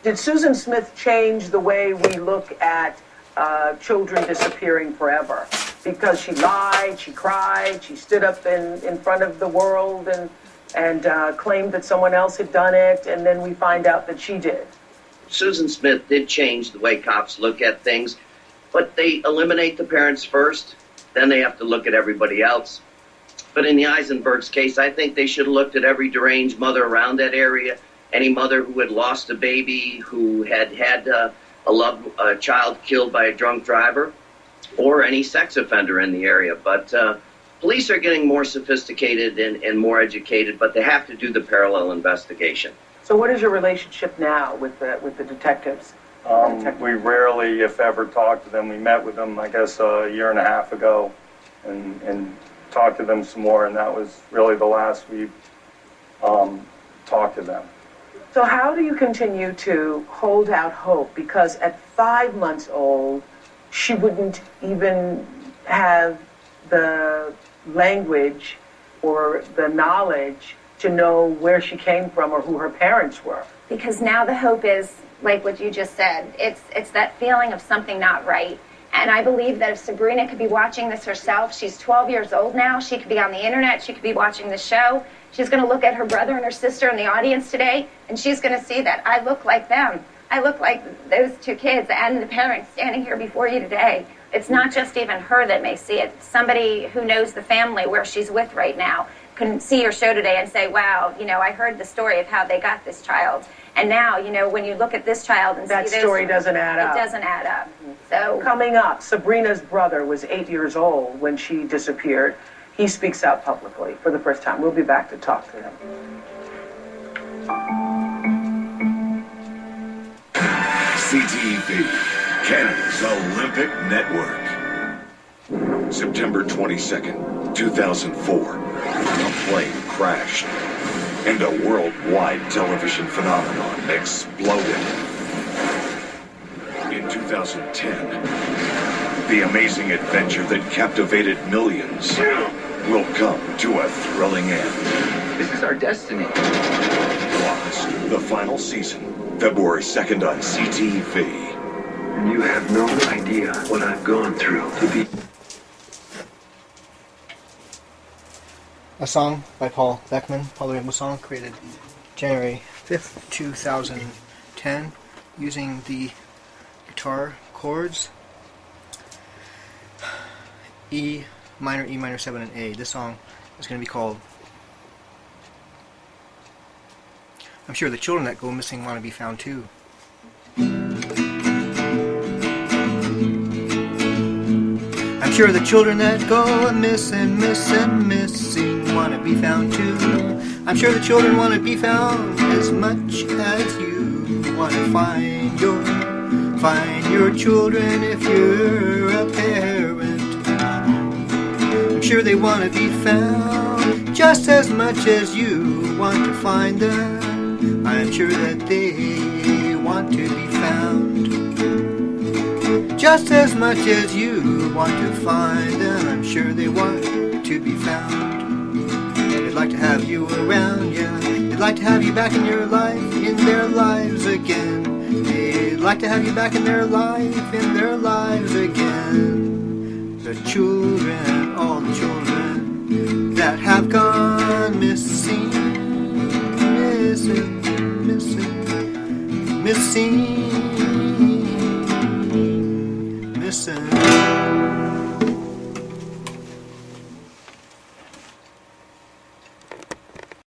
Did Susan Smith change the way we look at children disappearing forever? Because she lied, she cried, she stood up in front of the world and claimed that someone else had done it, and then we find out that she did. Susan Smith did change the way cops look at things, but they eliminate the parents first, then they have to look at everybody else. But in the Eisenberg's case, I think they should have looked at every deranged mother around that area, any mother who had lost a baby, who had had a child killed by a drunk driver, or any sex offender in the area. But police are getting more sophisticated and more educated, but they have to do the parallel investigation. So what is your relationship now with the detectives? We rarely, if ever, talk to them. We met with them, I guess, a year and a half ago and talked to them some more, and that was really the last we talked to them. So how do you continue to hold out hope? Because at 5 months old, she wouldn't even have the language or the knowledge to know where she came from or who her parents were. Because now the hope is, like what you just said, it's that feeling of something not right. And I believe that if Sabrina could be watching this herself, she's 12 years old now, she could be on the internet, she could be watching the show, she's going to look at her brother and her sister in the audience today, and she's going to see that I look like them. I look like those two kids and the parents standing here before you today. It's not just even her that may see it. Somebody who knows the family where she's with right now can see your show today and say, wow, you know, I heard the story of how they got this child. And now, you know, when you look at this child and that see story doesn't add up. It doesn't add up. So coming up, Sabrina's brother was 8 years old when she disappeared. He speaks out publicly for the first time. We'll be back to talk to him. CTV, Canada's Olympic Network. September 22nd, 2004, a plane crashed and a worldwide television phenomenon exploded. In 2010, the amazing adventure that captivated millions will come to a thrilling end. This is our destiny. Lost, the final season, February 2nd on CTV. And you have no idea what I've gone through to be... A song by Paul Beckman, Palu Rainbow Song, created January 5th, 2010, using the guitar chords E minor, 7, and A. This song is going to be called I'm Sure the Children That Go Missing Want to Be Found Too. I'm sure the children that go missing want to be found too. I'm sure the children want to be found as much as you want to find your children if you're a parent. I'm sure they want to be found just as much as you want to find them. I'm sure that they want to be found just as much as you want to find them. I'm sure they want to be found. They'd like to have you around, yeah. They'd like to have you back in your life, in their lives again. They'd like to have you back in their life, in their lives again. The children, all the children that have gone missing.